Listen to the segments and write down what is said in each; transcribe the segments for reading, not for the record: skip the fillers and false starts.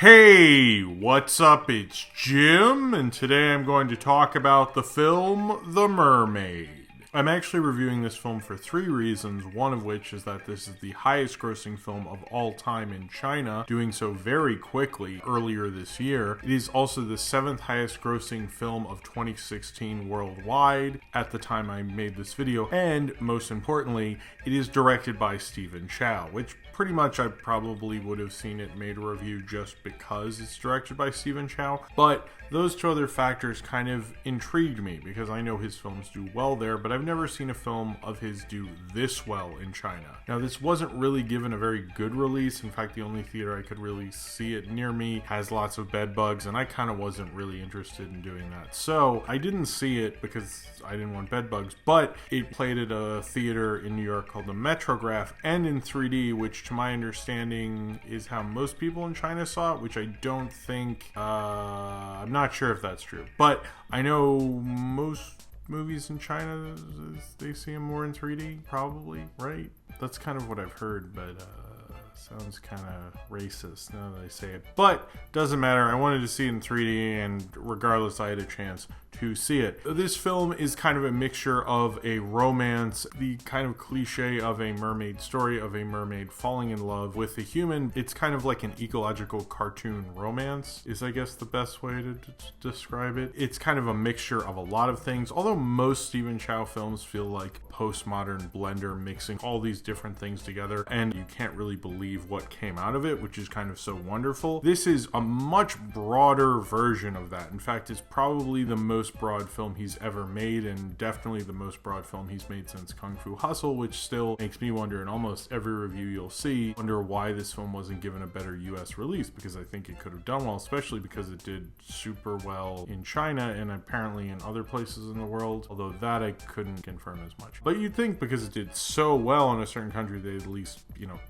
Hey, what's up? It's Jim, and today I'm going to talk about the film The Mermaid. I'm actually reviewing this film for three reasons, one of which is that this is the highest grossing film of all time in China, doing so very quickly earlier this year. It is also the seventh highest grossing film of 2016 worldwide at the time I made this video, and most importantly, it is directed by Stephen Chow, which pretty much I probably would have seen it made a review just because it's directed by Stephen Chow, but those two other factors kind of intrigued me because I know his films do well there, but I've never seen a film of his do this well in China. Now, this wasn't really given a very good release. In fact, the only theater I could really see it near me has lots of bed bugs, and I kind of wasn't really interested in doing that. So I didn't see it because I didn't want bed bugs, but it played at a theater in New York called the Metrograph and in 3D, which to my understanding is how most people in China saw it, which I don't think, I'm not sure if that's true, but I know most movies in China, they see them more in 3D, probably, right? That's kind of what I've heard, but sounds kind of racist now that I say it, but doesn't matter. I wanted to see it in 3D, and regardless, I had a chance to see it. This film is kind of a mixture of a romance, the kind of cliche of a mermaid story, of a mermaid falling in love with a human. It's kind of like an ecological cartoon romance is, I guess, the best way to describe it. It's kind of a mixture of a lot of things, although most Stephen Chow films feel like postmodern blender mixing all these different things together, and you can't really believe what came out of it, which is kind of so wonderful. This is a much broader version of that. In fact, it's probably the most broad film he's ever made, and definitely the most broad film he's made since Kung Fu Hustle, which still makes me wonder, in almost every review you'll see, wonder why this film wasn't given a better US release, because I think it could have done well, especially because it did super well in China and apparently in other places in the world, although that I couldn't confirm as much. But you'd think because it did so well in a certain country, they'd at least,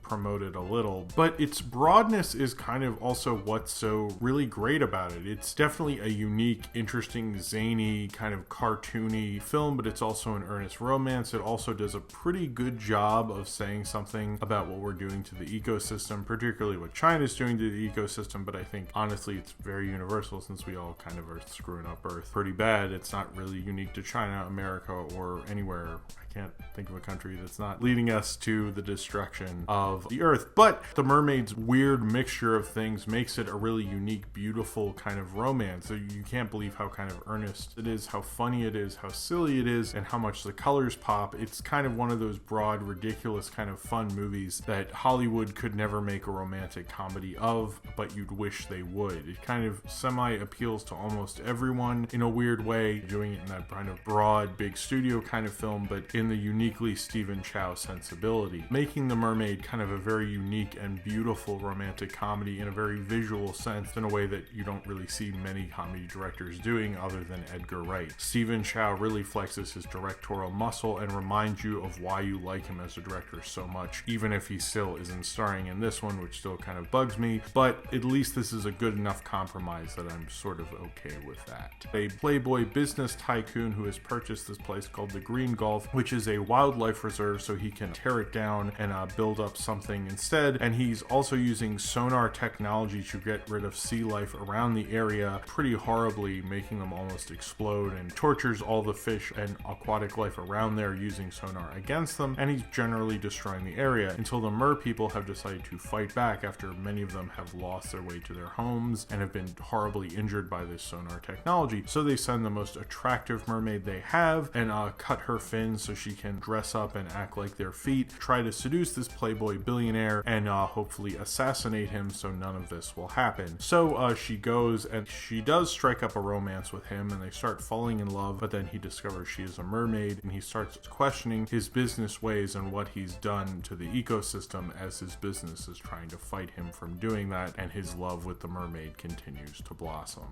promote it a little. But its broadness is kind of also what's so really great about it. It's definitely a unique, interesting, zany, kind of cartoony film, but it's also an earnest romance. It also does a pretty good job of saying something about what we're doing to the ecosystem, particularly what China's doing to the ecosystem, but I think honestly it's very universal since we all kind of are screwing up Earth pretty bad. It's not really unique to China, America, or anywhere. I can't think of a country that's not leading us to the destruction of the Earth. But The Mermaid's weird mixture of things makes it a really unique, beautiful kind of romance. So you can't believe how kind of earnest it is, how funny it is, how silly it is, and how much the colors pop. It's kind of one of those broad, ridiculous kind of fun movies that Hollywood could never make a romantic comedy of, but you'd wish they would. It kind of semi-appeals to almost everyone in a weird way, doing it in that kind of broad, big studio kind of film, but in the uniquely Stephen Chow sensibility, making The Mermaid kind of a very unique and beautiful romantic comedy in a very visual sense, in a way that you don't really see many comedy directors doing other than Edgar Wright. Stephen Chow really flexes his directorial muscle and reminds you of why you like him as a director so much, even if he still isn't starring in this one, which still kind of bugs me, but at least this is a good enough compromise that I'm sort of okay with that. A playboy business tycoon who has purchased this place called the Green Gulf, which is a wildlife reserve, so he can tear it down and build up something instead, and he's also using sonar technology to get rid of sea life around the area pretty horribly, making them almost explode, and tortures all the fish and aquatic life around there using sonar against them, and he's generally destroying the area until the mer people have decided to fight back after many of them have lost their way to their homes and have been horribly injured by this sonar technology. So they send the most attractive mermaid they have and cut her fins so she can dress up and act like their feet, try to seduce this playboy billionaire, and hopefully assassinate him so none of this will happen. So she goes and she does strike up a romance with him, and they start falling in love, but then he discovers she is a mermaid, and he starts questioning his business ways and what he's done to the ecosystem as his business is trying to fight him from doing that, and his love with the mermaid continues to blossom.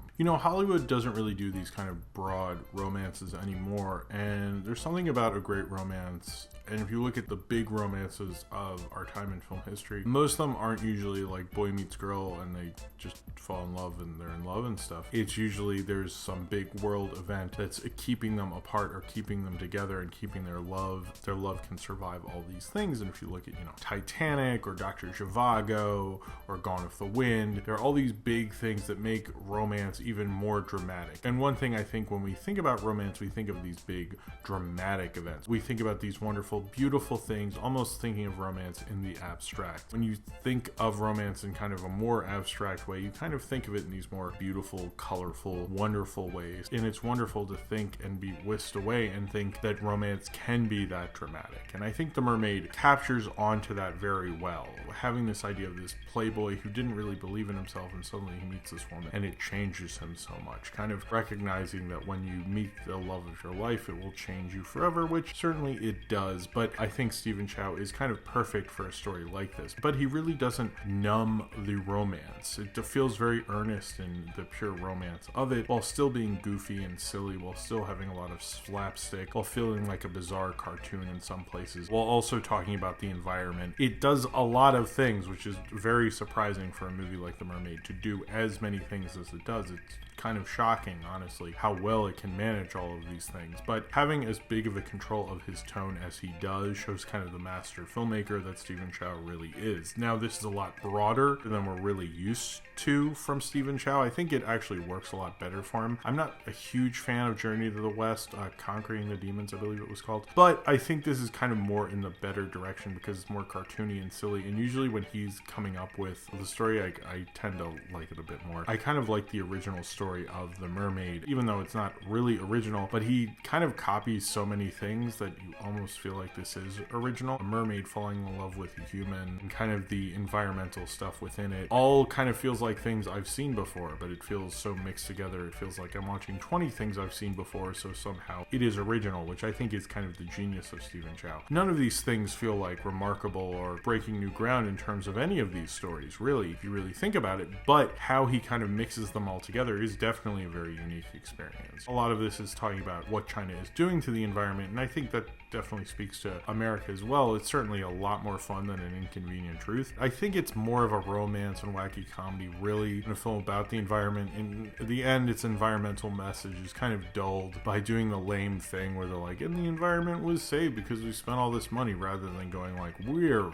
Hollywood doesn't really do these kind of broad romances anymore, and there's something about a great great romance. And if you look at the big romances of our time in film history, most of them aren't usually like boy meets girl and they just fall in love and they're in love and stuff. It's usually there's some big world event that's keeping them apart or keeping them together and keeping their love. Their love can survive all these things. And if you look at, Titanic or Dr. Zhivago or Gone with the Wind, there are all these big things that make romance even more dramatic. And one thing I think when we think about romance, we think of these big dramatic events. We think about these wonderful, beautiful things, almost thinking of romance in the abstract. When you think of romance in kind of a more abstract way, you kind of think of it in these more beautiful, colorful, wonderful ways. And it's wonderful to think and be whisked away and think that romance can be that dramatic. And I think The Mermaid captures onto that very well. Having this idea of this playboy who didn't really believe in himself and suddenly he meets this woman and it changes him so much. Kind of recognizing that when you meet the love of your life, it will change you forever, which certainly it does. But I think Stephen Chow is kind of perfect for a story like this. But he really doesn't numb the romance. It feels very earnest in the pure romance of it, while still being goofy and silly, while still having a lot of slapstick, while feeling like a bizarre cartoon in some places, while also talking about the environment. It does a lot of things, which is very surprising for a movie like The Mermaid to do as many things as it does. It's kind of shocking, honestly, how well it can manage all of these things. But having as big of a control of his tone as he does shows kind of the master filmmaker that Stephen Chow really is. Now, this is a lot broader than we're really used to from Stephen Chow. I think it actually works a lot better for him. I'm not a huge fan of Journey to the West, Conquering the Demons, I believe it was called. But I think this is kind of more in the better direction because it's more cartoony and silly. And usually when he's coming up with the story, I tend to like it a bit more. I kind of like the original story of The Mermaid, even though it's not really original, but he kind of copies so many things that you almost feel like this is original. A mermaid falling in love with a human and kind of the environmental stuff within it all kind of feels like things I've seen before, but it feels so mixed together. It feels like I'm watching 20 things I've seen before, so somehow it is original, which I think is kind of the genius of Stephen Chow. None of these things feel like remarkable or breaking new ground in terms of any of these stories, really, if you really think about it, but how he kind of mixes them all together is definitely a very unique experience. A lot of this is talking about what China is doing to the environment, and I think that definitely speaks to America as well. It's certainly a lot more fun than An Inconvenient Truth. I think it's more of a romance and wacky comedy, really, in a film about the environment. In the end, its environmental message is kind of dulled by doing the lame thing where they're like, and the environment was saved because we spent all this money, rather than going like, we're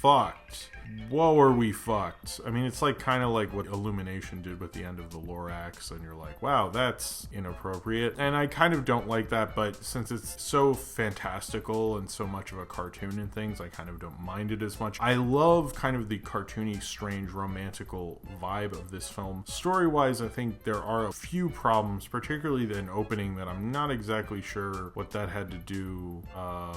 fucked. Whoa, are we fucked? I mean, it's like kind of like what Illumination did with the end of the Lorax, and you're like, wow, that's inappropriate. And I kind of don't like that, but since it's so fantastical and so much of a cartoon and things, I kind of don't mind it as much. I love kind of the cartoony, strange, romantical vibe of this film. Story-wise, I think there are a few problems, particularly an opening that I'm not exactly sure what that had to do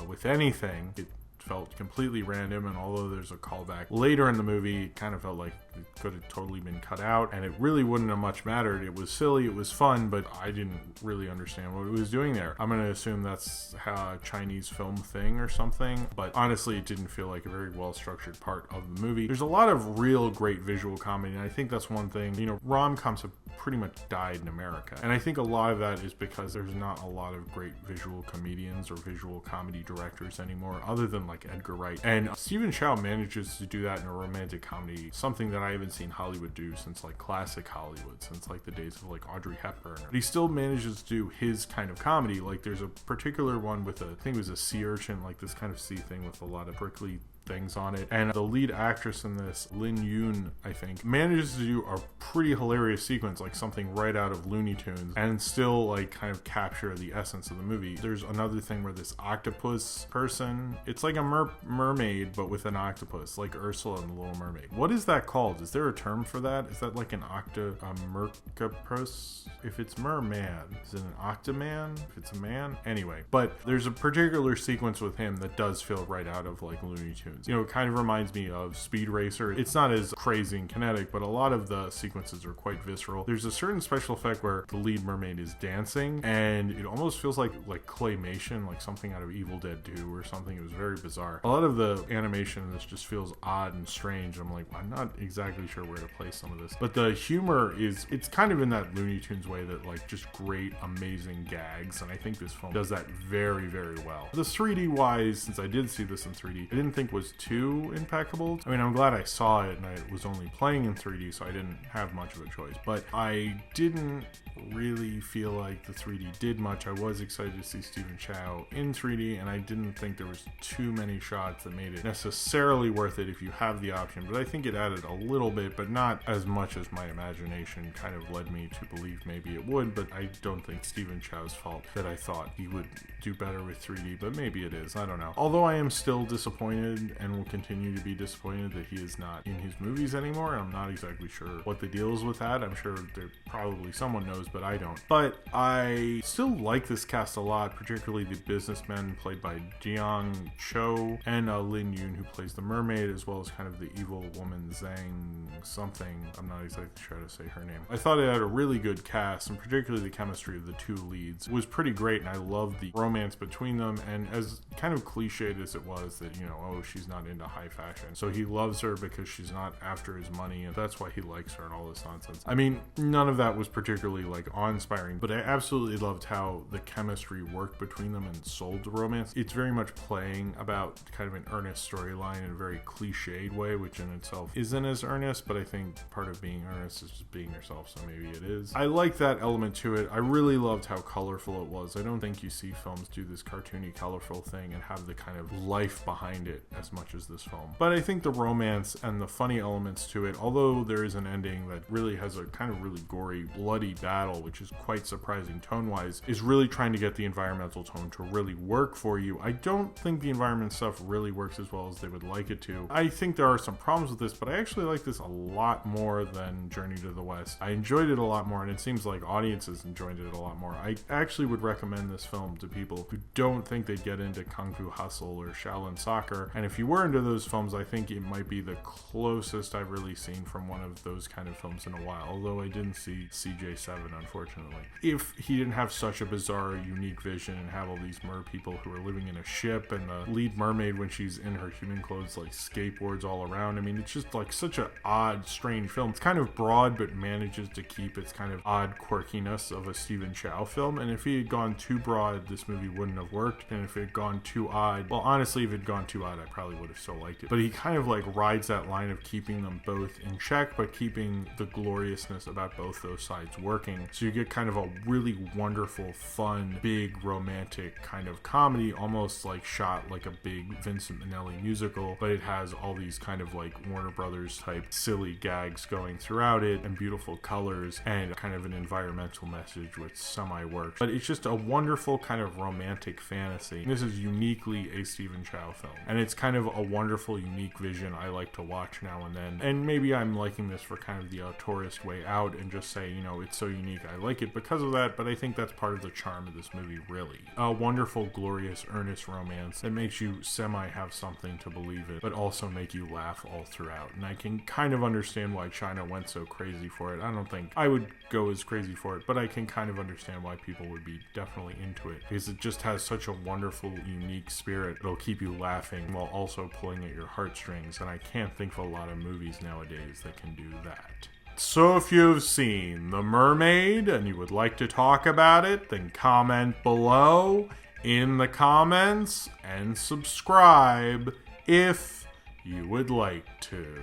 with anything. It felt completely random, and although there's a callback later in the movie, it kind of felt like it could have totally been cut out, and it really wouldn't have much mattered. It was silly, it was fun, but I didn't really understand what it was doing there. I'm gonna assume that's a Chinese film thing or something, but honestly, it didn't feel like a very well-structured part of the movie. There's a lot of real great visual comedy, and I think that's one thing, rom-coms have pretty much died in America, and I think a lot of that is because there's not a lot of great visual comedians or visual comedy directors anymore, other than like Edgar Wright. And Stephen Chow manages to do that in a romantic comedy, something that I haven't seen Hollywood do since like classic Hollywood, since like the days of like Audrey Hepburn. But he still manages to do his kind of comedy. Like there's a particular one with I think it was a sea urchin, like this kind of sea thing with a lot of prickly things on it, and the lead actress in this, Lin Yoon, I think, manages to do a pretty hilarious sequence, like something right out of Looney Tunes, and still like kind of capture the essence of the movie. There's another thing where this octopus person, it's like a mermaid but with an octopus, like Ursula in The Little Mermaid. What is that called? Is there a term for that? Is that like a mercapus? If it's merman, is it an octoman? If it's a man? Anyway, but there's a particular sequence with him that does feel right out of like Looney Tunes. Tunes. You know, it kind of reminds me of Speed Racer. It's not as crazy and kinetic, but a lot of the sequences are quite visceral. There's a certain special effect where the lead mermaid is dancing, and it almost feels like claymation, like something out of Evil Dead 2 or something. It was very bizarre. A lot of the animation in this just feels odd and strange. I'm like, I'm not exactly sure where to place some of this. But the humor it's kind of in that Looney Tunes way, that like just great, amazing gags, and I think this film does that very, very well. The 3D wise, since I did see this in 3D, I didn't think was too impeccable. I mean, I'm glad I saw it and I was only playing in 3D, so I didn't have much of a choice, but I didn't really feel like the 3D did much. I was excited to see Stephen Chow in 3D, and I didn't think there was too many shots that made it necessarily worth it if you have the option, but I think it added a little bit, but not as much as my imagination kind of led me to believe maybe it would. But I don't think Stephen Chow's fault that I thought he would do better with 3D, but maybe it is, I don't know. Although I am still disappointed and will continue to be disappointed that he is not in his movies anymore. I'm not exactly sure what the deal is with that. I'm sure there probably someone knows, but I don't. But I still like this cast a lot, particularly the businessman played by Jiang Cho and Lin Yun, who plays the mermaid, as well as kind of the evil woman Zhang something. I'm not exactly sure how to say her name. I thought it had a really good cast, and particularly the chemistry of the two leads was pretty great, and I loved the romance between them. And as kind of cliched as it was that, you know, oh, she's not into high fashion, so he loves her because she's not after his money, and that's why he likes her and all this nonsense. I mean, none of that was particularly like awe-inspiring, but I absolutely loved how the chemistry worked between them and sold the romance. It's very much playing about kind of an earnest storyline in a very cliched way, which in itself isn't as earnest, but I think part of being earnest is just being yourself, so maybe it is. I like that element to it. I really loved how colorful it was. I don't think you see films do this cartoony, colorful thing and have the kind of life behind it as much as this film. But I think the romance and the funny elements to it, although there is an ending that really has a kind of really gory, bloody battle, which is quite surprising tone-wise, is really trying to get the environmental tone to really work for you. I don't think the environment stuff really works as well as they would like it to. I think there are some problems with this, but I actually like this a lot more than Journey to the West. I enjoyed it a lot more, and it seems like audiences enjoyed it a lot more. I actually would recommend this film to people who don't think they'd get into Kung Fu Hustle or Shaolin Soccer, and if you were into those films, I think it might be the closest I've really seen from one of those kind of films in a while, although I didn't see CJ7, unfortunately. If he didn't have such a bizarre, unique vision and have all these mer people who are living in a ship, and the lead mermaid, when she's in her human clothes, like skateboards all around, I mean, it's just like such an odd, strange film. It's kind of broad, but manages to keep its kind of odd quirkiness of a Stephen Chow film, and if he had gone too broad, this movie wouldn't have worked, and if it had gone too odd, well, honestly, if it had gone too odd, I probably would have still liked it. But he kind of like rides that line of keeping them both in check, but keeping the gloriousness about both those sides working, so you get kind of a really wonderful, fun, big, romantic kind of comedy, almost like shot like a big Vincent Minnelli musical, but it has all these kind of like Warner Brothers type silly gags going throughout it, and beautiful colors, and kind of an environmental message which semi-works. But it's just a wonderful kind of romantic fantasy. This is uniquely a Stephen Chow film, and it's kind of a wonderful, unique vision I like to watch now and then. And maybe I'm liking this for kind of the tourist way out and just say, you know, it's so unique, I like it because of that, but I think that's part of the charm of this movie, really. A wonderful, glorious, earnest romance that makes you semi have something to believe in, but also make you laugh all throughout. And I can kind of understand why China went so crazy for it. I don't think I would go as crazy for it, but I can kind of understand why people would be definitely into it, because it just has such a wonderful, unique spirit. It'll keep you laughing while also pulling at your heartstrings, and I can't think of a lot of movies nowadays that can do that. So if you've seen The Mermaid and you would like to talk about it, then comment below in the comments and subscribe if you would like to.